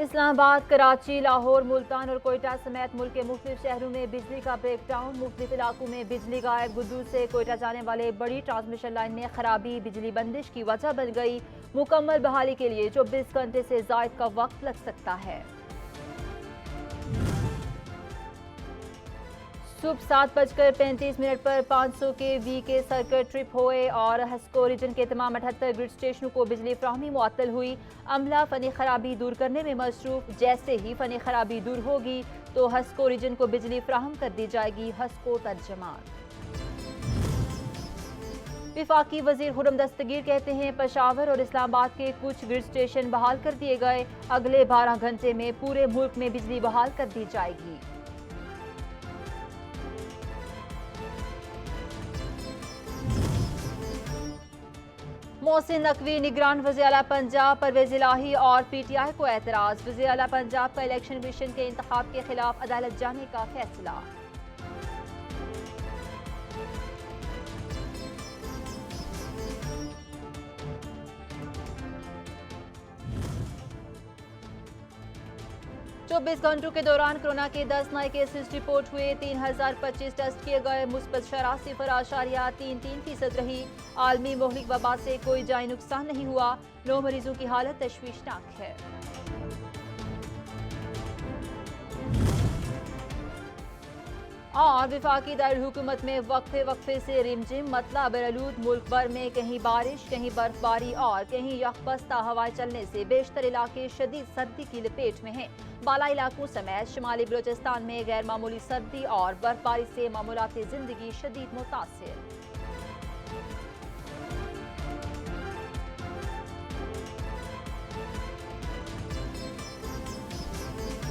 इस्लामाबाद, कराची, लाहौर, मुल्तान और कोयटा समेत मुल्क के मुख्तलिफ शहरों में बिजली का ब्रेकडाउन। मुख्तलिफ इलाकों में बिजली गायब। गुड्डू से कोयटा जाने वाले बड़ी ट्रांसमिशन लाइन में खराबी बिजली बंदिश की वजह बन गई। मुकम्मल बहाली के लिए 24 घंटे से जायद का वक्त लग सकता है। सुबह 7:35 पर 500 kV के सर्किट ट्रिप हुए और हस्को रीजन के तमाम 78 ग्रिड स्टेशनों को बिजली फ्राहमी मुअत्तल हुई। अमला फनी खराबी दूर करने में मसरूफ। जैसे ही फनी खराबी दूर होगी तो हस्को रीजन को बिजली फ्राहम कर दी जाएगी। हस्को तर्जमान विफाकी वजीर खुर्रम दस्तगीर कहते हैं पेशावर और इस्लामाबाद के कुछ ग्रिड स्टेशन बहाल कर दिए गए। अगले 12 घंटे में पूरे मुल्क में बिजली बहाल कर दी जाएगी। मोहसिन नकवी निगरान वज़ीर आला पंजाब परवेज इलाही और PTI को एतराज़। वज़ीर आला पंजाब का इलेक्शन कमीशन के इंतखाब के खिलाफ अदालत जाने का फैसला। चौबीस घंटों के दौरान कोरोना के 10 नए केसेस रिपोर्ट हुए। 3025 टेस्ट किए गए। मुस्बत शरह 0.33% रही। आलमी मोहलिक वबा से कोई जानी नुकसान नहीं हुआ। 9 मरीजों की हालत तशवीशनाक है। और विफाकी दायरा हुकूमत में वक्फे से रिमझिम मतला बरलूद। मुल्क भर में कहीं बारिश, कहीं बर्फबारी और कहीं यकबस्ता हवाएं चलने से बेशतर इलाके शदीद सर्दी की लपेट में हैं। बाला इलाकों समेत शुमाली बलोचिस्तान में गैर मामूली सर्दी और बर्फबारी से मामूलाती जिंदगी शदीद मुतासिर।